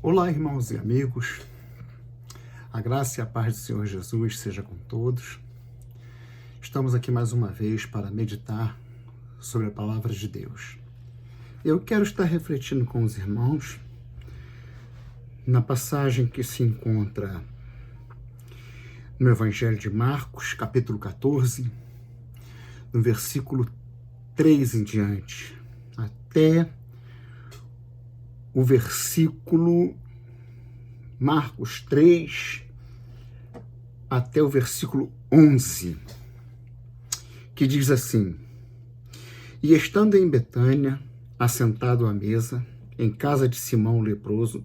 Olá, irmãos e amigos. A graça e a paz do Senhor Jesus seja com todos. Estamos aqui mais uma vez para meditar sobre a palavra de Deus. Eu quero estar refletindo com os irmãos na passagem que se encontra no Evangelho de Marcos, capítulo 14, no versículo 3 em diante, até o versículo Marcos 3, até o versículo 11, que diz assim: E estando em Betânia, assentado à mesa, em casa de Simão o leproso,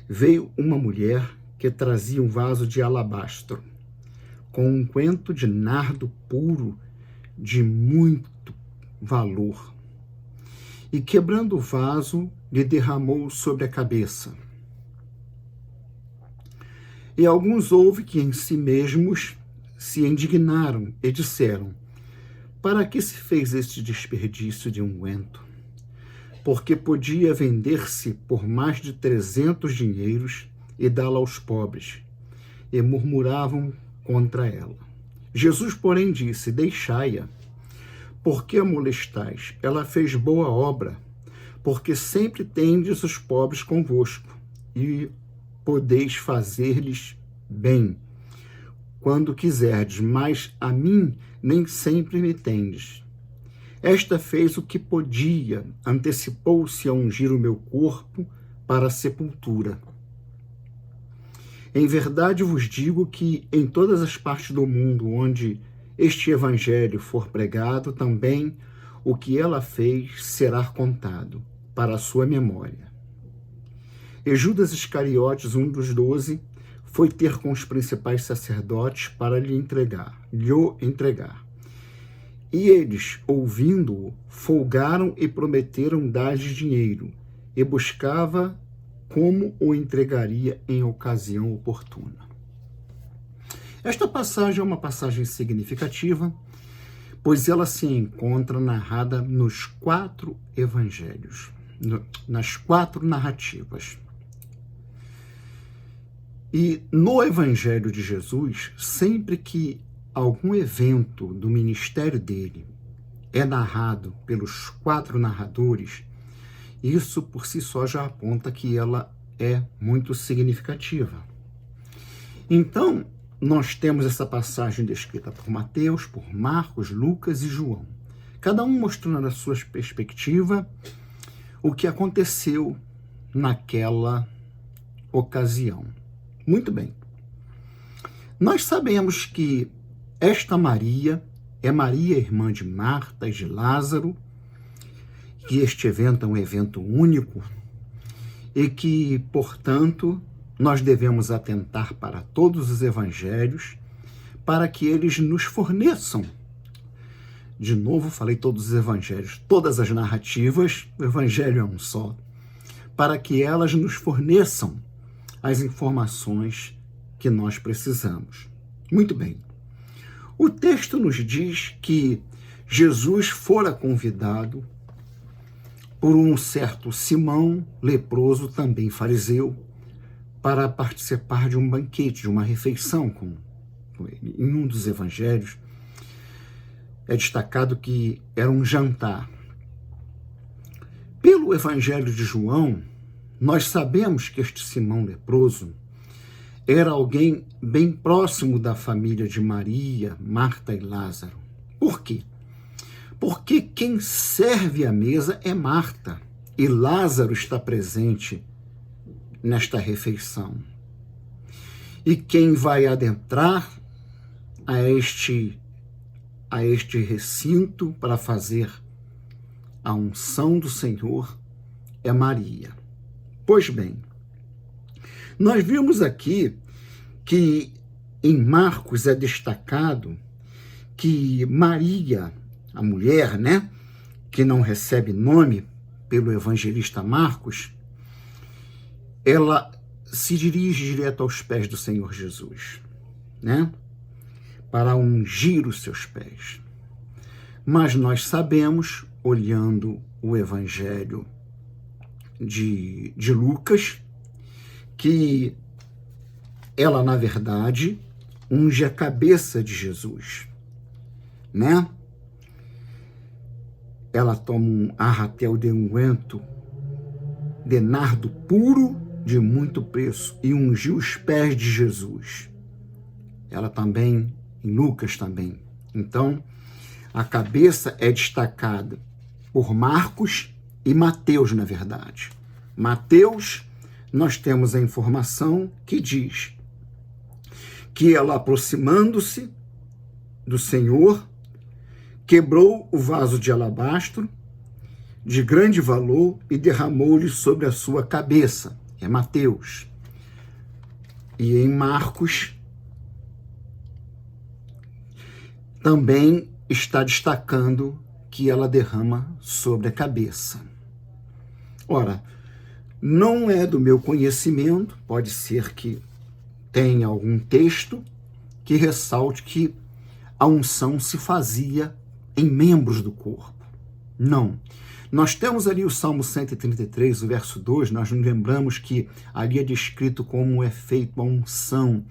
veio uma mulher que trazia um vaso de alabastro, com um unguento de nardo puro de muito valor, e quebrando o vaso, lhe derramou sobre a cabeça. E alguns houve que em si mesmos se indignaram e disseram: Para que se fez este desperdício de unguento? Porque podia vender-se por mais de 300 dinheiros e dá-la aos pobres. E murmuravam contra ela. Jesus, porém, disse: Deixai-a. Por que a molestais? Ela fez boa obra, porque sempre tendes os pobres convosco, e podeis fazer-lhes bem, quando quiserdes, mas a mim nem sempre me tendes. Esta fez o que podia, antecipou-se a ungir o meu corpo para a sepultura. Em verdade vos digo que em todas as partes do mundo onde este evangelho for pregado, também o que ela fez será contado para a sua memória. E Judas Iscariotes, um dos 12, foi ter com os principais sacerdotes para lhe entregar. E eles, ouvindo-o, folgaram e prometeram dar-lhe dinheiro, e buscava como o entregaria em ocasião oportuna. Esta passagem é uma passagem significativa, pois ela se encontra narrada nos 4 evangelhos, nas 4 narrativas. E no Evangelho de Jesus, sempre que algum evento do ministério dele é narrado pelos 4 narradores, isso por si só já aponta que ela é muito significativa. Então, nós temos essa passagem descrita por Mateus, por Marcos, Lucas e João, cada um mostrando a sua perspectiva o que aconteceu naquela ocasião. Muito bem. Nós sabemos que esta Maria é Maria, irmã de Marta e de Lázaro, que este evento é um evento único e que, portanto, nós devemos atentar para todos os evangelhos para que eles nos forneçam. De novo, falei todos os evangelhos, todas as narrativas, o evangelho é um só, para que elas nos forneçam as informações que nós precisamos. Muito bem. O texto nos diz que Jesus fora convidado por um certo Simão, leproso, também fariseu, para participar de um banquete, de uma refeição com ele. Em um dos evangelhos, é destacado que era um jantar. Pelo evangelho de João, nós sabemos que este Simão leproso era alguém bem próximo da família de Maria, Marta e Lázaro. Por quê? Porque quem serve à mesa é Marta, e Lázaro está presente nesta refeição. E quem vai adentrar a este recinto para fazer a unção do Senhor é Maria. Pois bem, nós vimos aqui que em Marcos é destacado que Maria, a mulher, que não recebe nome pelo evangelista Marcos, ela se dirige direto aos pés do Senhor Jesus, para ungir os seus pés. Mas nós sabemos, olhando o evangelho de Lucas, que ela, na verdade, unge a cabeça de Jesus, né? Ela toma um arratel de unguento de nardo puro de muito preço e ungiu os pés de Jesus. Ela também, em Lucas também. Então, a cabeça é destacada por Marcos e Mateus, na verdade. Mateus, nós temos a informação que diz que ela, aproximando-se do Senhor, quebrou o vaso de alabastro de grande valor e derramou-lhe sobre a sua cabeça. É Mateus. E em Marcos também está destacando que ela derrama sobre a cabeça. Ora, não é do meu conhecimento, pode ser que tenha algum texto que ressalte que a unção se fazia em membros do corpo. Não. Nós temos ali o Salmo 133, o verso 2, nós nos lembramos que ali é descrito como é feita a unção.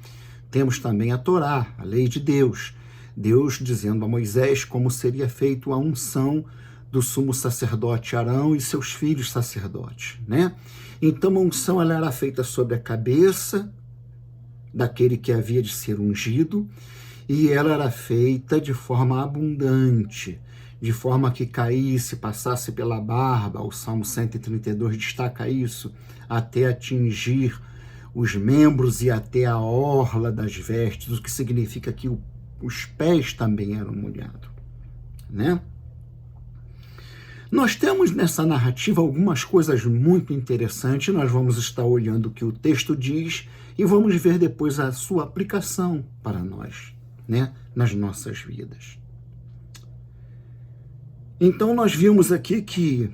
Temos também a Torá, a lei de Deus. Deus dizendo a Moisés como seria feita a unção do sumo sacerdote Arão e seus filhos sacerdotes, né? Então a unção ela era feita sobre a cabeça daquele que havia de ser ungido, e ela era feita de forma abundante, de forma que caísse, passasse pela barba. O Salmo 132 destaca isso, até atingir os membros e até a orla das vestes, o que significa que os pés também eram molhados, né? Nós temos nessa narrativa algumas coisas muito interessantes, nós vamos estar olhando o que o texto diz e vamos ver depois a sua aplicação para nós, né, nas nossas vidas. Então nós vimos aqui que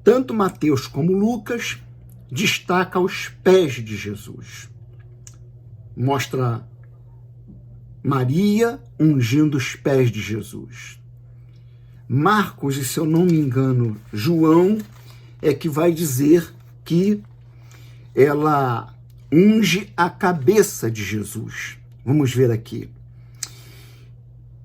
tanto Mateus como Lucas destaca os pés de Jesus. Mostra Maria ungindo os pés de Jesus. Marcos, e se eu não me engano, João, é que vai dizer que ela unge a cabeça de Jesus. Vamos ver aqui.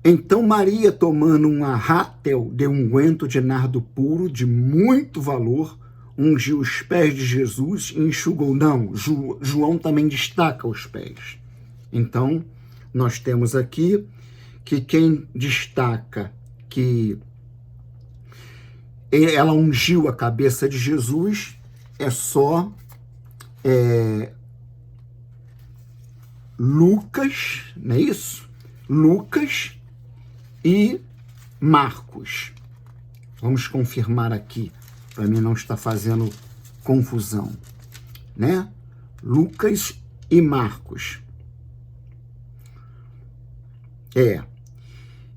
Então Maria, tomando um arrátel de unguento de nardo puro, de muito valor, ungiu os pés de Jesus e enxugou. Não, João também destaca os pés. Então, nós temos aqui que quem destaca que ela ungiu a cabeça de Jesus é só Lucas, não é isso? Lucas e Marcos. Vamos confirmar aqui, para mim não estar fazendo confusão, né? Lucas e Marcos.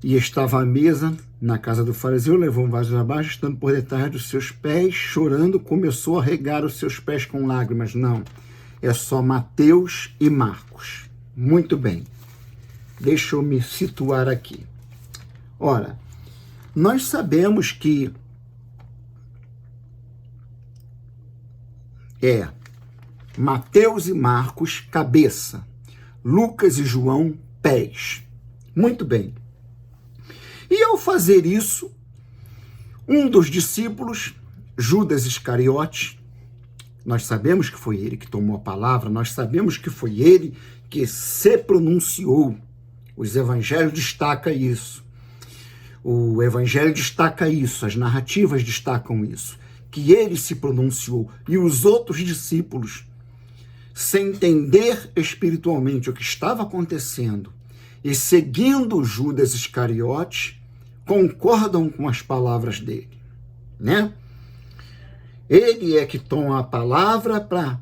E estava à mesa na casa do fariseu, levou um vaso abaixo, estando por detrás dos seus pés, chorando, começou a regar os seus pés com lágrimas. Não, é só Mateus e Marcos. Muito bem, deixa eu me situar aqui. Ora, nós sabemos que Mateus e Marcos, cabeça, Lucas e João, pés. Muito bem. E ao fazer isso, um dos discípulos, Judas Iscariote, nós sabemos que foi ele que tomou a palavra, nós sabemos que foi ele que se pronunciou. Os evangelhos destacam isso. O evangelho destaca isso, as narrativas destacam isso, que ele se pronunciou e os outros discípulos, sem entender espiritualmente o que estava acontecendo e seguindo Judas Iscariote, concordam com as palavras dele, né? Ele é que toma a palavra para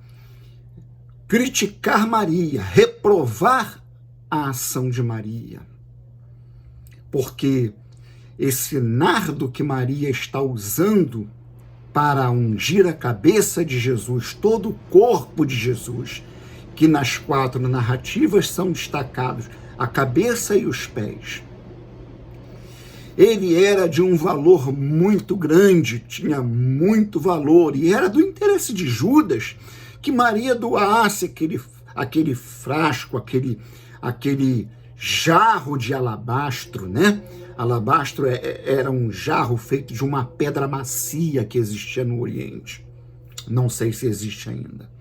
criticar Maria, reprovar a ação de Maria, porque esse nardo que Maria está usando para ungir a cabeça de Jesus, todo o corpo de Jesus, que nas 4 narrativas são destacados, a cabeça e os pés. Ele era de um valor muito grande, tinha muito valor, e era do interesse de Judas que Maria doasse aquele frasco, aquele jarro de alabastro, né? Alabastro era um jarro feito de uma pedra macia que existia no Oriente. Não sei se existe ainda.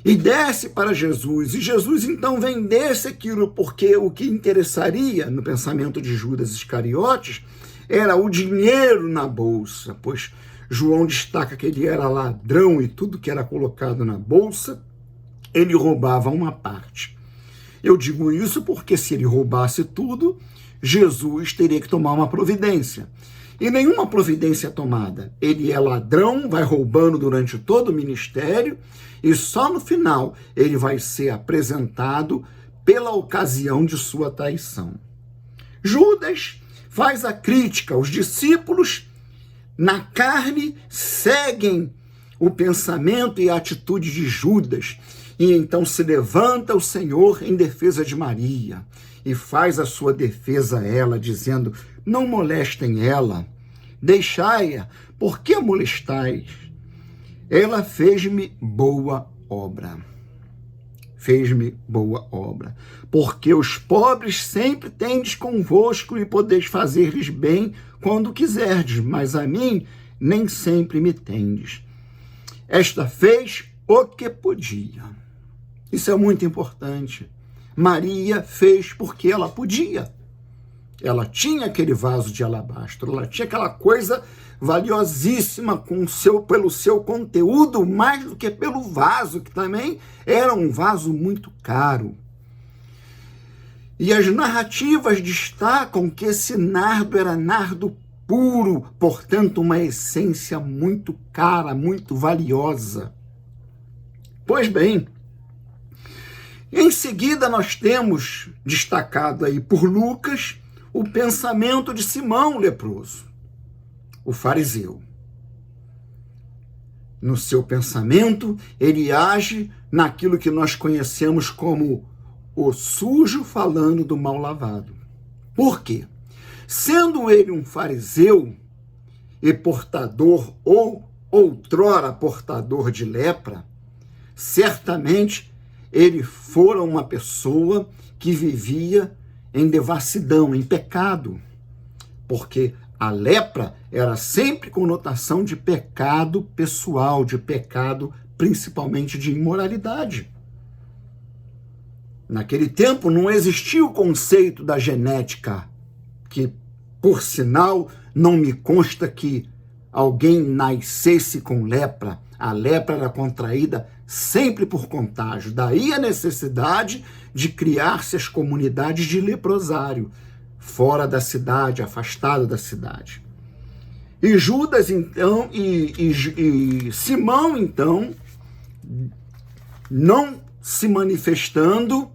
E desse para Jesus. E Jesus então vendesse aquilo, porque o que interessaria no pensamento de Judas Iscariotes era o dinheiro na bolsa, pois João destaca que ele era ladrão e tudo que era colocado na bolsa, ele roubava uma parte. Eu digo isso porque se ele roubasse tudo, Jesus teria que tomar uma providência. E nenhuma providência é tomada. Ele é ladrão, vai roubando durante todo o ministério, e só no final ele vai ser apresentado pela ocasião de sua traição. Judas faz a crítica, os discípulos na carne seguem o pensamento e a atitude de Judas, e então se levanta o Senhor em defesa de Maria e faz a sua defesa a ela, dizendo: não molestem ela, deixai-a, por que a molestais? Ela fez-me boa obra. Fez-me boa obra. Porque os pobres sempre tendes convosco e podeis fazer-lhes bem quando quiserdes, mas a mim nem sempre me tendes. Esta fez o que podia. Isso é muito importante. Maria fez porque ela podia. Ela tinha aquele vaso de alabastro, ela tinha aquela coisa valiosíssima pelo seu conteúdo, mais do que pelo vaso, que também era um vaso muito caro. E as narrativas destacam que esse nardo era nardo puro, portanto, uma essência muito cara, muito valiosa. Pois bem, em seguida nós temos destacado aí por Lucas o pensamento de Simão leproso, o fariseu. No seu pensamento, ele age naquilo que nós conhecemos como o sujo falando do mal lavado. Por quê? Sendo ele um fariseu e portador, ou outrora portador de lepra, certamente ele fora uma pessoa que vivia em devassidão, em pecado, porque a lepra era sempre conotação de pecado pessoal, de pecado principalmente de imoralidade. Naquele tempo não existia o conceito da genética, que, por sinal, não me consta que alguém nascesse com lepra. A lepra era contraída sempre por contágio. Daí a necessidade de criar-se as comunidades de leprosário, fora da cidade, afastado da cidade. E Judas, então, e Simão, então, não se manifestando,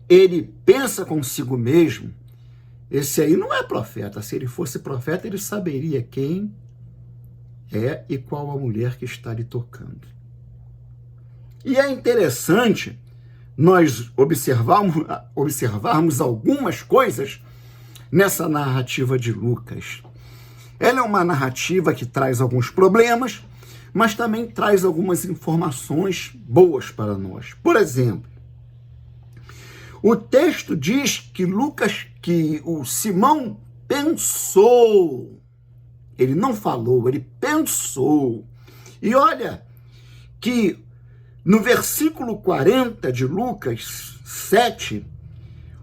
ele pensa consigo mesmo: esse aí não é profeta. Se ele fosse profeta, ele saberia quem é e qual a mulher que está lhe tocando. E é interessante nós observarmos algumas coisas nessa narrativa de Lucas. Ela é uma narrativa que traz alguns problemas, mas também traz algumas informações boas para nós. Por exemplo, o texto diz que o Simão pensou. Ele não falou, ele pensou. E olha que no versículo 40 de Lucas 7,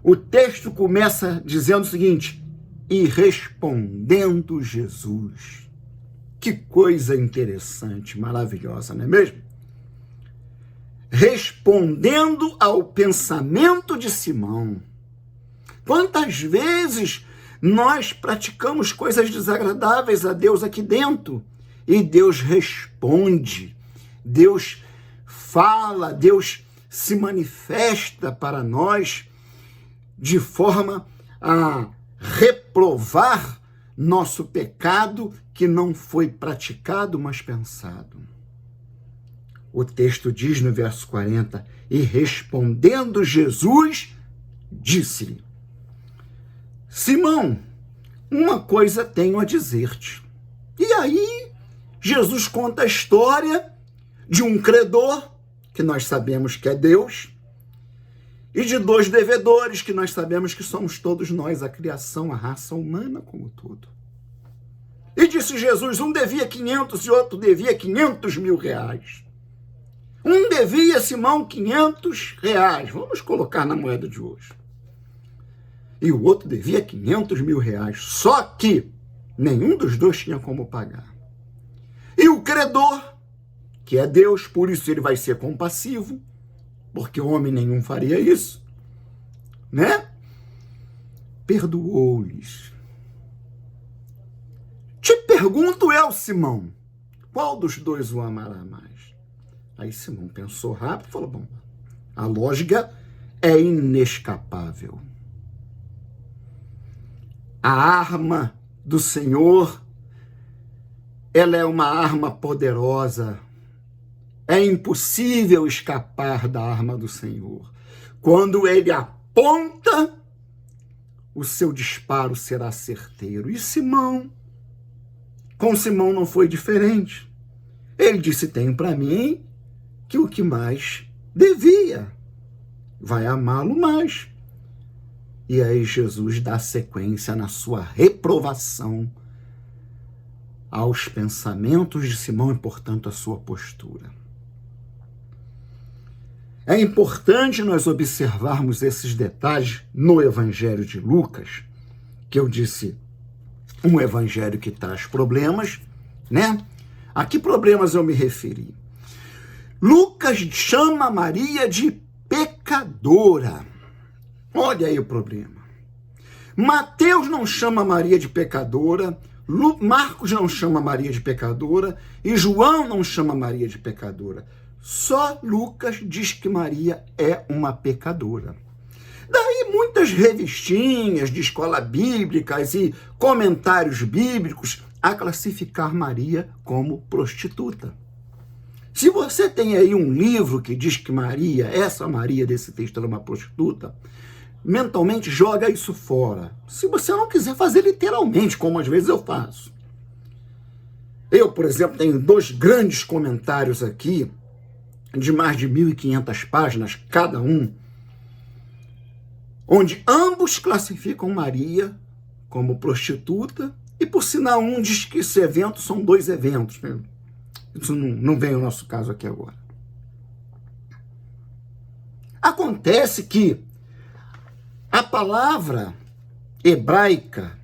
o texto começa dizendo o seguinte: e respondendo Jesus. Que coisa interessante, maravilhosa, não é mesmo? Respondendo ao pensamento de Simão. Quantas vezes nós praticamos coisas desagradáveis a Deus aqui dentro e Deus responde, Deus fala, Deus se manifesta para nós de forma a reprovar nosso pecado que não foi praticado, mas pensado. O texto diz no verso 40, e respondendo Jesus, disse-lhe: Simão, uma coisa tenho a dizer-te. E aí Jesus conta a história de um credor, que nós sabemos que é Deus, e de dois devedores, que nós sabemos que somos todos nós, a criação, a raça humana como todo. E disse Jesus, um devia 500 e outro devia 500 mil reais. Um devia, Simão, 500 reais, vamos colocar na moeda de hoje. E o outro devia 500 mil reais, só que nenhum dos dois tinha como pagar. E o credor, que é Deus, por isso ele vai ser compassivo, porque homem nenhum faria isso, né? Perdoou-lhes. Te pergunto eu, Simão, qual dos dois o amará mais? Aí Simão pensou rápido e falou, bom, a lógica é inescapável. A arma do Senhor, ela é uma arma poderosa. É impossível escapar da arma do Senhor. Quando ele aponta, o seu disparo será certeiro. E com Simão não foi diferente. Ele disse, tenho para mim que o que mais devia, vai amá-lo mais. E aí Jesus dá sequência na sua reprovação aos pensamentos de Simão e, portanto, à sua postura. É importante nós observarmos esses detalhes no Evangelho de Lucas, que eu disse, um evangelho que traz problemas, né? A que problemas eu me referi? Lucas chama Maria de pecadora. Olha aí o problema. Mateus não chama Maria de pecadora, Marcos não chama Maria de pecadora e João não chama Maria de pecadora. Só Lucas diz que Maria é uma pecadora. Daí muitas revistinhas de escola bíblicas e comentários bíblicos a classificar Maria como prostituta. Se você tem aí um livro que diz que Maria, essa Maria desse texto, ela é uma prostituta, mentalmente joga isso fora. Se você não quiser fazer literalmente, como às vezes eu faço. Eu, por exemplo, tenho 2 grandes comentários aqui, de mais de 1.500 páginas, cada um, onde ambos classificam Maria como prostituta, e por sinal um diz que esse evento são 2 eventos. Né? Isso não vem ao nosso caso aqui agora. Acontece que a palavra hebraica,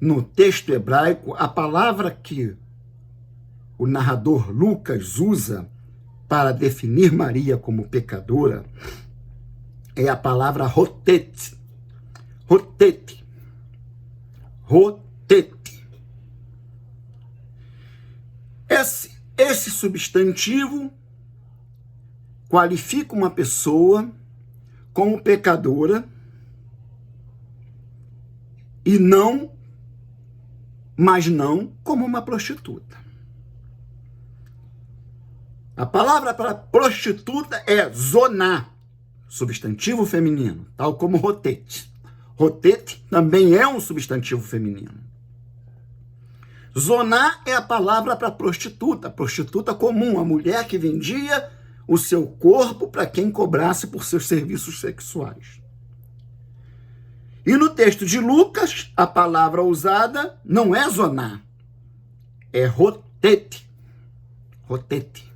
no texto hebraico, a palavra que o narrador Lucas usa para definir Maria como pecadora é a palavra rotete. Rotete. Rotete. Esse substantivo qualifica uma pessoa como pecadora e mas não como uma prostituta. A palavra para prostituta é zoná, substantivo feminino, tal como rotete. Rotete também é um substantivo feminino. Zoná é a palavra para prostituta comum, a mulher que vendia o seu corpo para quem cobrasse por seus serviços sexuais. E no texto de Lucas, a palavra usada não é zoná, é rotete. Rotete.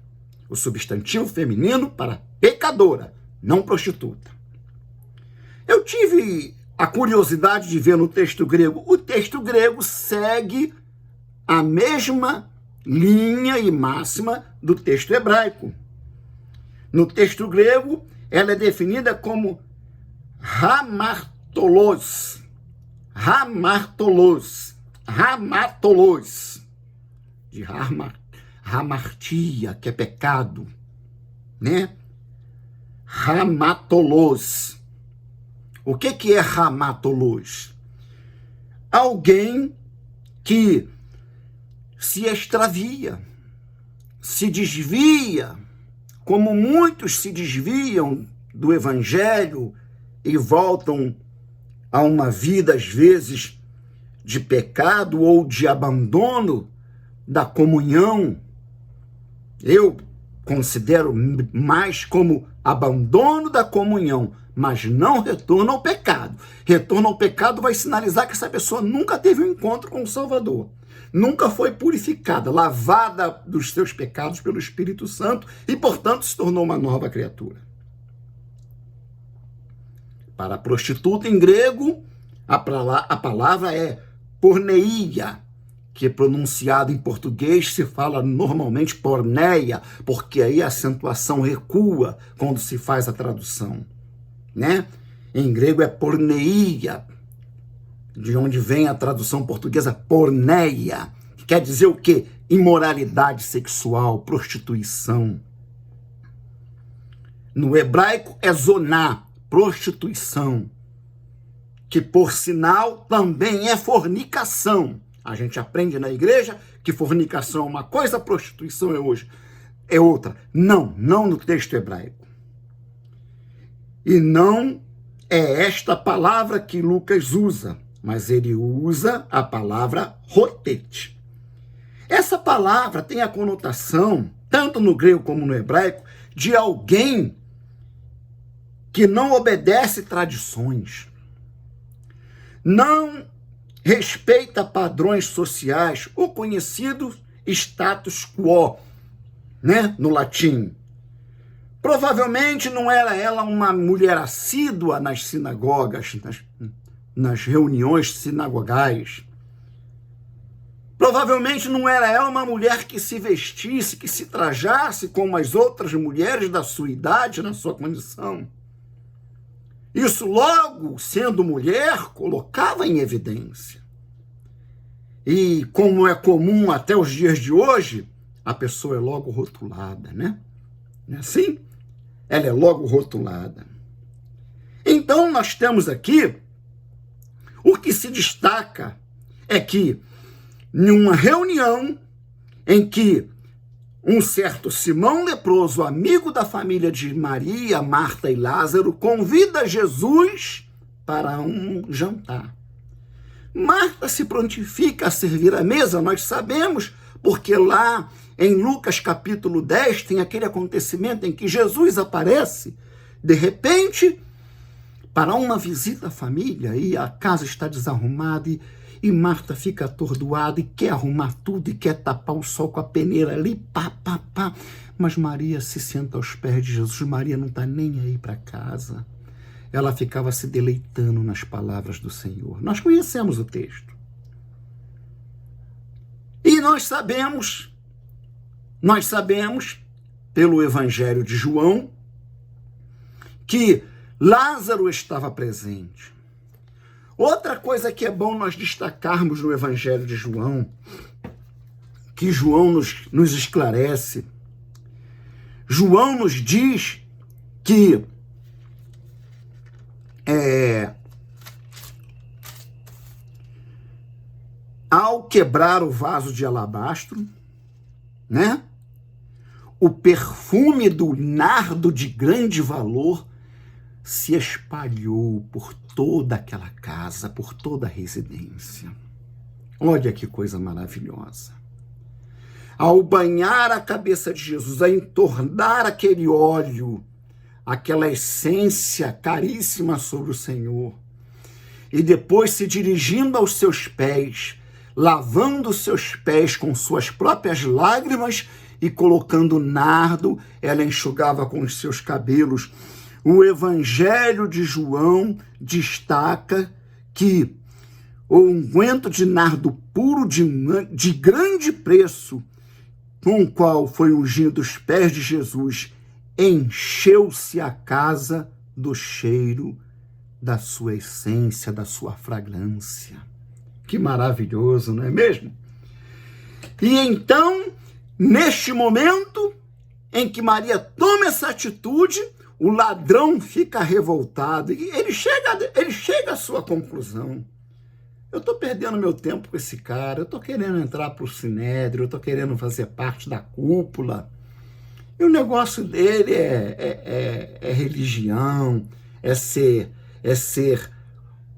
O substantivo feminino para pecadora, não prostituta. Eu tive a curiosidade de ver no texto grego. O texto grego segue a mesma linha e máxima do texto hebraico. No texto grego, ela é definida como hamartolos. Hamartolos. Hamatolos. De hamartia, que é pecado, né? Hamatolos. O que é hamatolos? Alguém que se extravia, se desvia, como muitos se desviam do evangelho e voltam a uma vida, às vezes, de pecado ou de abandono, da comunhão, eu considero mais como abandono da comunhão, mas não retorno ao pecado. Retorno ao pecado vai sinalizar que essa pessoa nunca teve um encontro com o Salvador, nunca foi purificada, lavada dos seus pecados pelo Espírito Santo e, portanto, se tornou uma nova criatura. Para a prostituta em grego, a palavra é porneia, que pronunciado em português se fala normalmente porneia, porque aí a acentuação recua quando se faz a tradução, né? Em grego é porneia, de onde vem a tradução portuguesa porneia, que quer dizer o quê? Imoralidade sexual, prostituição. No hebraico é zoná, prostituição, que por sinal também é fornicação. A gente aprende na igreja que fornicação é uma coisa, prostituição é outra. Não no texto hebraico. E não é esta palavra que Lucas usa, mas ele usa a palavra rotete. Essa palavra tem a conotação, tanto no grego como no hebraico, de alguém que não obedece tradições, não respeita padrões sociais, o conhecido status quo, né, no latim. Provavelmente não era ela uma mulher assídua nas sinagogas, nas reuniões sinagogais. Provavelmente não era ela uma mulher que se vestisse, que se trajasse como as outras mulheres da sua idade, na sua condição. Isso logo, sendo mulher, colocava em evidência. E como é comum até os dias de hoje, a pessoa é logo rotulada, né? Não é assim? Ela é logo rotulada. Então, nós temos aqui, o que se destaca é que, em uma reunião em que um certo Simão leproso, amigo da família de Maria, Marta e Lázaro, convida Jesus para um jantar. Marta se prontifica a servir a mesa, nós sabemos, porque lá em Lucas capítulo 10 tem aquele acontecimento em que Jesus aparece, de repente, para uma visita à família, e a casa está desarrumada, e Marta fica atordoada e quer arrumar tudo e quer tapar o sol com a peneira ali, pá. Mas Maria se senta aos pés de Jesus. Maria não está nem aí para casa. Ela ficava se deleitando nas palavras do Senhor. Nós conhecemos o texto. E nós sabemos, pelo Evangelho de João, que Lázaro estava presente. Outra coisa que é bom nós destacarmos no Evangelho de João, que João nos esclarece. João nos diz que ao quebrar o vaso de alabastro, né, o perfume do nardo de grande valor se espalhou por toda aquela casa, por toda a residência. Olha que coisa maravilhosa. Ao banhar a cabeça de Jesus, a entornar aquele óleo, aquela essência caríssima sobre o Senhor, e depois se dirigindo aos seus pés, lavando os seus pés com suas próprias lágrimas e colocando nardo, ela enxugava com os seus cabelos. O Evangelho de João destaca que o unguento de nardo puro de grande preço, com o qual foi ungido os pés de Jesus, encheu-se a casa do cheiro da sua essência, da sua fragrância. Que maravilhoso, não é mesmo? E então, neste momento em que Maria toma essa atitude, o ladrão fica revoltado e ele chega à sua conclusão. Eu estou perdendo meu tempo com esse cara, eu estou querendo entrar para o Sinédrio, eu estou querendo fazer parte da cúpula. E o negócio dele é religião, é ser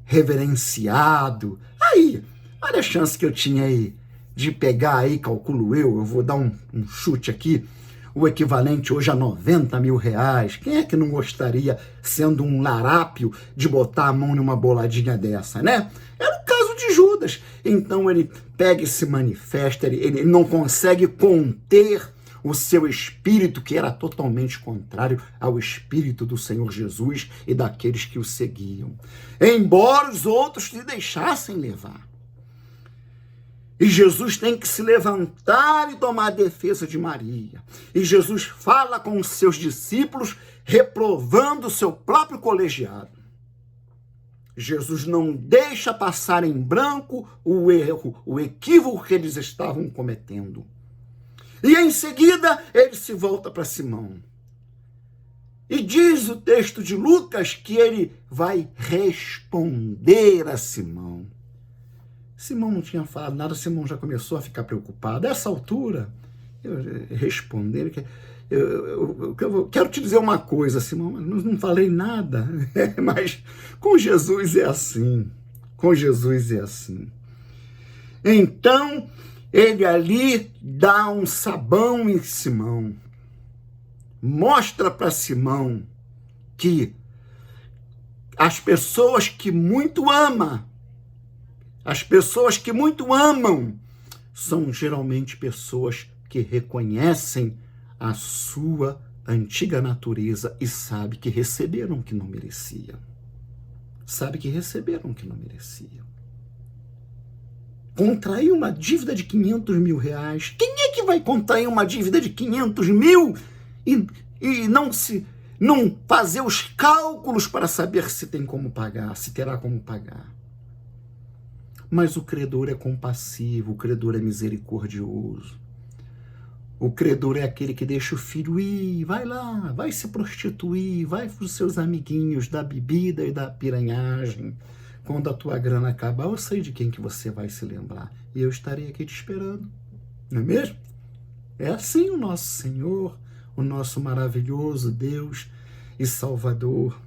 reverenciado. Aí, olha a chance que eu tinha aí de pegar aí, calculo eu vou dar um chute aqui, o equivalente hoje a 90 mil reais. Quem é que não gostaria, sendo um larápio, de botar a mão numa boladinha dessa, né? Era o caso de Judas. Então ele pega e se manifesta, ele não consegue conter o seu espírito, que era totalmente contrário ao espírito do Senhor Jesus e daqueles que o seguiam, embora os outros se deixassem levar. E Jesus tem que se levantar e tomar a defesa de Maria. E Jesus fala com os seus discípulos, reprovando o seu próprio colegiado. Jesus não deixa passar em branco o erro, o equívoco que eles estavam cometendo. E em seguida, ele se volta para Simão. E diz o texto de Lucas que ele vai responder a Simão. Simão não tinha falado nada, Simão já começou a ficar preocupado. A essa altura, responder, eu quero te dizer uma coisa, Simão, mas não falei nada. Mas com Jesus é assim. Com Jesus é assim. Então, ele ali dá um sabão em Simão. Mostra para Simão que as pessoas que muito amam, são geralmente pessoas que reconhecem a sua antiga natureza e sabem que receberam o que não mereciam. Contrair uma dívida de 500 mil reais. Quem é que vai contrair uma dívida de 500 mil e não fazer os cálculos para saber se tem como pagar, se terá como pagar? Mas o credor é compassivo, o credor é misericordioso. O credor é aquele que deixa o filho ir, vai lá, vai se prostituir, vai para os seus amiguinhos da bebida e da piranhagem. Quando a tua grana acabar, eu sei de quem que você vai se lembrar. E eu estarei aqui te esperando. Não é mesmo? É assim o nosso Senhor, o nosso maravilhoso Deus e Salvador.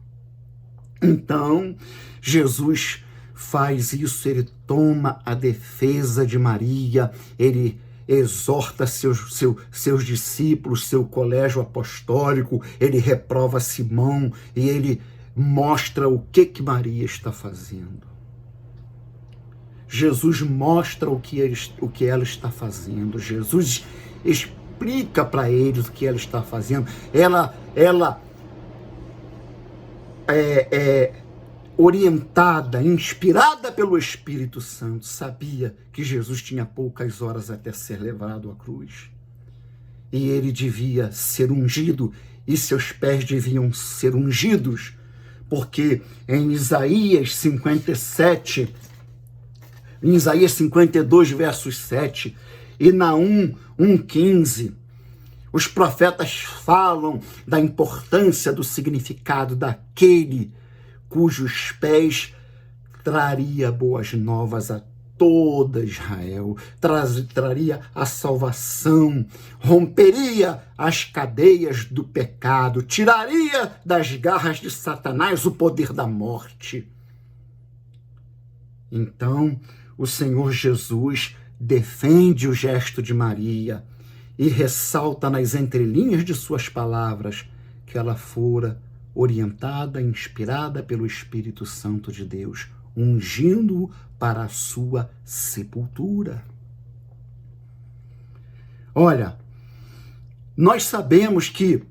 Então, Jesus faz isso, ele toma a defesa de Maria, ele exorta seus discípulos, seu colégio apostólico, ele reprova Simão e ele mostra o que Maria está fazendo. Jesus mostra o que ela está fazendo. Jesus explica para eles o que ela está fazendo. Ela orientada, inspirada pelo Espírito Santo, sabia que Jesus tinha poucas horas até ser levado à cruz. E ele devia ser ungido, e seus pés deviam ser ungidos, porque em Isaías 57, em Isaías 52, versos 7, e Naum 1,15, os profetas falam da importância, do significado daquele cujos pés traria boas novas a toda Israel, traria a salvação, romperia as cadeias do pecado, tiraria das garras de Satanás o poder da morte. Então, o Senhor Jesus defende o gesto de Maria e ressalta nas entrelinhas de suas palavras que ela fora orientada, inspirada pelo Espírito Santo de Deus, ungindo-o para a sua sepultura. Olha, nós sabemos que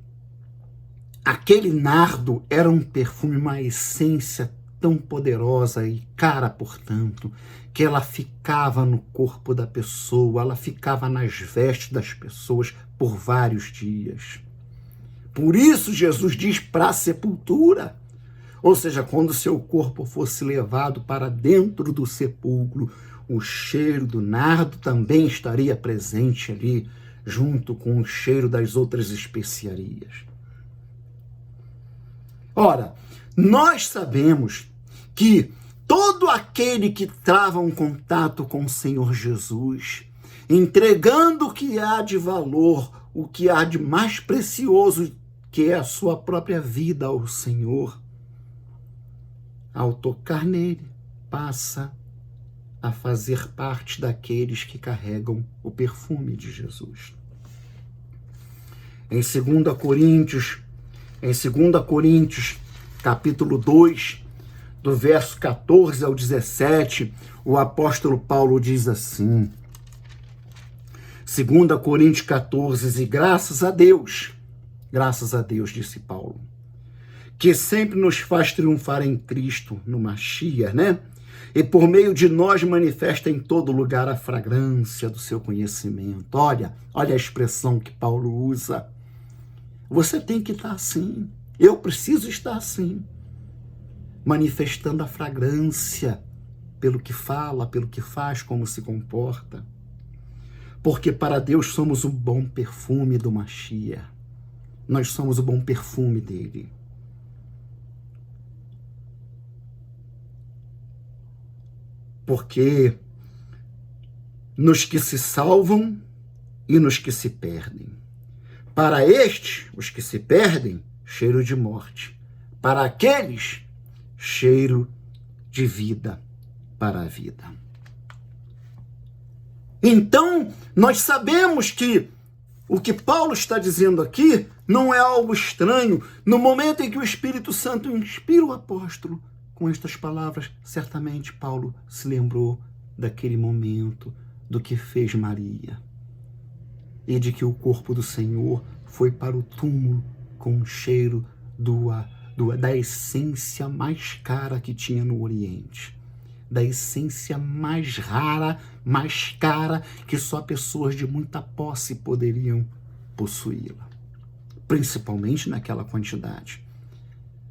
aquele nardo era um perfume, uma essência tão poderosa e cara, portanto, que ela ficava no corpo da pessoa, ela ficava nas vestes das pessoas por vários dias. Por isso Jesus diz para a sepultura, ou seja, quando seu corpo fosse levado para dentro do sepulcro, o cheiro do nardo também estaria presente ali, junto com o cheiro das outras especiarias. Ora, nós sabemos que todo aquele que trava um contato com o Senhor Jesus, entregando o que há de valor, o que há de mais precioso, que é a sua própria vida ao Senhor, ao tocar nele, passa a fazer parte daqueles que carregam o perfume de Jesus. Em 2 Coríntios, capítulo 2, do verso 14 ao 17, o apóstolo Paulo diz assim, 2 Coríntios 14, e graças a Deus, disse Paulo, que sempre nos faz triunfar em Cristo, no Mashiach, né? E por meio de nós manifesta em todo lugar a fragrância do seu conhecimento. Olha a expressão que Paulo usa. Você tem que estar assim. Eu preciso estar assim. Manifestando a fragrância pelo que fala, pelo que faz, como se comporta. Porque para Deus somos o bom perfume do Mashiach. Nós somos o bom perfume dele. Porque nos que se salvam e nos que se perdem. Para estes, os que se perdem, cheiro de morte. Para aqueles, cheiro de vida para a vida. Então, nós sabemos que o que Paulo está dizendo aqui não é algo estranho. No momento em que o Espírito Santo inspira o apóstolo com estas palavras, certamente Paulo se lembrou daquele momento, do que fez Maria, e de que o corpo do Senhor foi para o túmulo com um cheiro da essência mais cara que tinha no Oriente, da essência mais rara, mais cara, que só pessoas de muita posse poderiam possuí-la, principalmente naquela quantidade.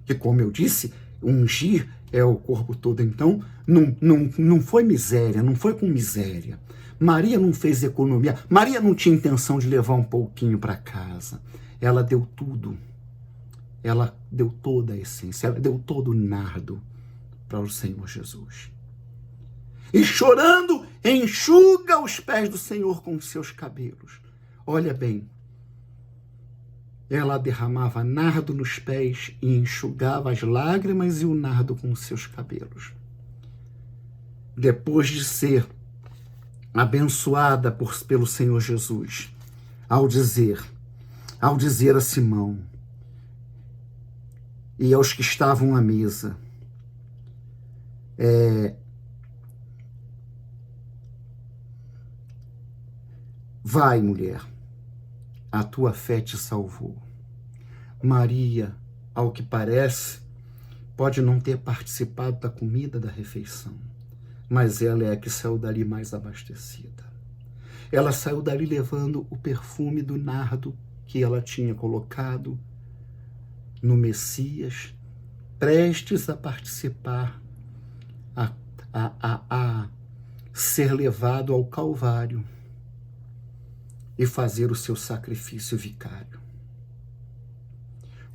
Que, como eu disse, ungir é o corpo todo. Então, não foi miséria, não foi com miséria. Maria não fez economia. Maria não tinha intenção de levar um pouquinho para casa. Ela deu tudo. Ela deu toda a essência. Ela deu todo o nardo para o Senhor Jesus. E chorando, enxuga os pés do Senhor com os seus cabelos. Olha bem. Ela derramava nardo nos pés e enxugava as lágrimas e o nardo com os seus cabelos. Depois de ser abençoada pelo Senhor Jesus, ao dizer a Simão e aos que estavam à mesa, vai, mulher, a tua fé te salvou. Maria, ao que parece, pode não ter participado da comida da refeição, mas ela é a que saiu dali mais abastecida. Ela saiu dali levando o perfume do nardo que ela tinha colocado no Messias, prestes a participar, a ser levado ao Calvário e fazer o seu sacrifício vicário.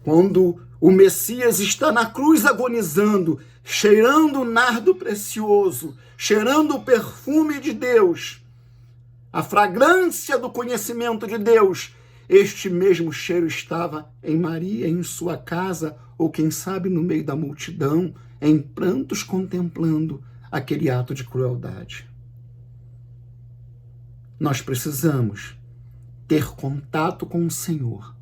Quando o Messias está na cruz agonizando, cheirando o nardo precioso, cheirando o perfume de Deus, a fragrância do conhecimento de Deus, este mesmo cheiro estava em Maria, em sua casa, ou quem sabe no meio da multidão, em prantos contemplando aquele ato de crueldade. Nós precisamos ter contato com o Senhor,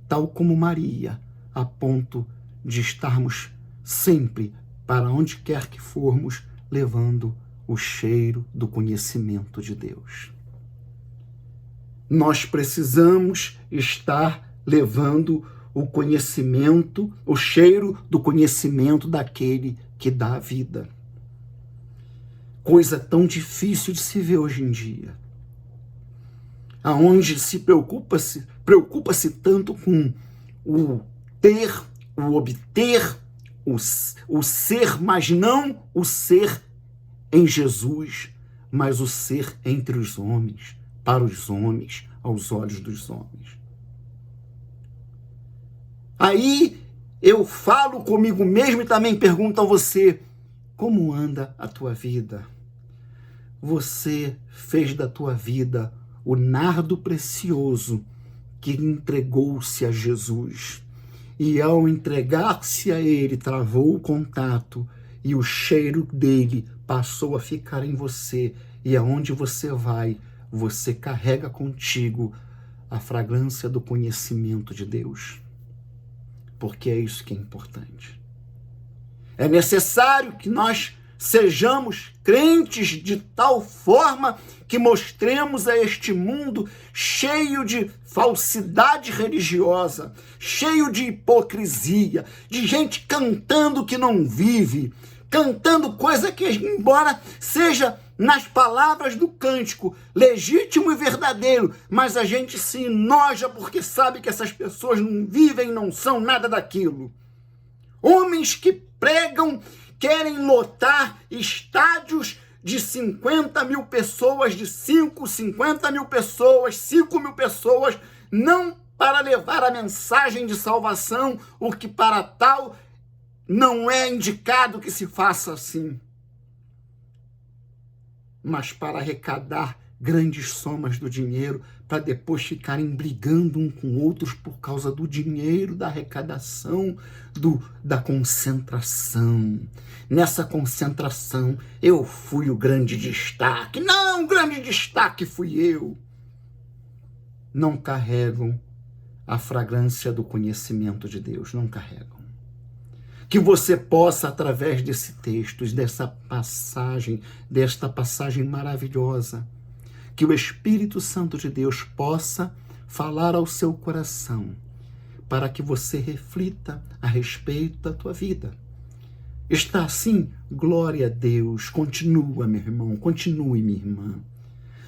tal como Maria, a ponto de estarmos sempre, para onde quer que formos, levando o cheiro do conhecimento de Deus. Nós precisamos estar levando o conhecimento, o cheiro do conhecimento daquele que dá a vida. Coisa tão difícil de se ver hoje em dia, aonde se preocupa-se tanto com o ter, o obter, o ser, mas não o ser em Jesus, mas o ser entre os homens, para os homens, aos olhos dos homens. Aí eu falo comigo mesmo e também pergunto a você, como anda a tua vida? Você fez da tua vida o nardo precioso que entregou-se a Jesus. E ao entregar-se a ele, travou o contato e o cheiro dele passou a ficar em você, e aonde você vai, você carrega contigo a fragrância do conhecimento de Deus. Porque é isso que é importante. É necessário que nós sejamos crentes de tal forma que mostremos a este mundo cheio de falsidade religiosa, cheio de hipocrisia, de gente cantando que não vive, cantando coisa que, embora seja nas palavras do cântico, legítimo e verdadeiro, mas a gente se enoja porque sabe que essas pessoas não vivem, não são nada daquilo. Homens que pregam, querem lotar estádios de 50 mil pessoas, de 50 mil pessoas, 5 mil pessoas, não para levar a mensagem de salvação, o que para tal não é indicado que se faça assim, mas para arrecadar grandes somas do dinheiro, para depois ficarem brigando um com outros por causa do dinheiro, da arrecadação, da concentração. Nessa concentração, eu fui o grande destaque. Não, o grande destaque fui eu. Não carregam a fragrância do conhecimento de Deus, não carregam. Que você possa, através desse texto, desta passagem maravilhosa, que o Espírito Santo de Deus possa falar ao seu coração, para que você reflita a respeito da tua vida. Está assim? Glória a Deus. Continua, meu irmão, continue, minha irmã.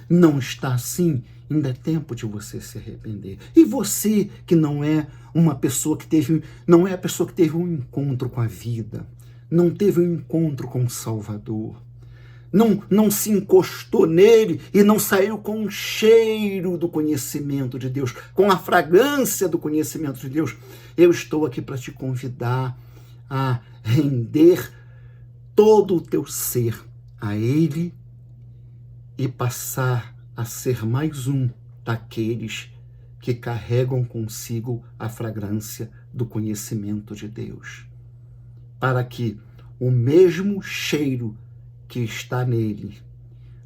Não está assim? Ainda é tempo de você se arrepender. E você que não é uma pessoa que teve, não é a pessoa que teve um encontro com a vida, não teve um encontro com o Salvador, não se encostou nele e não saiu com o cheiro do conhecimento de Deus, com a fragrância do conhecimento de Deus, eu estou aqui para te convidar a render todo o teu ser a Ele e passar a ser mais um daqueles que carregam consigo a fragrância do conhecimento de Deus, para que o mesmo cheiro que está nele,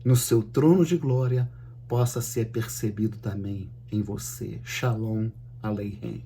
no seu trono de glória, possa ser percebido também em você. Shalom Aleichem.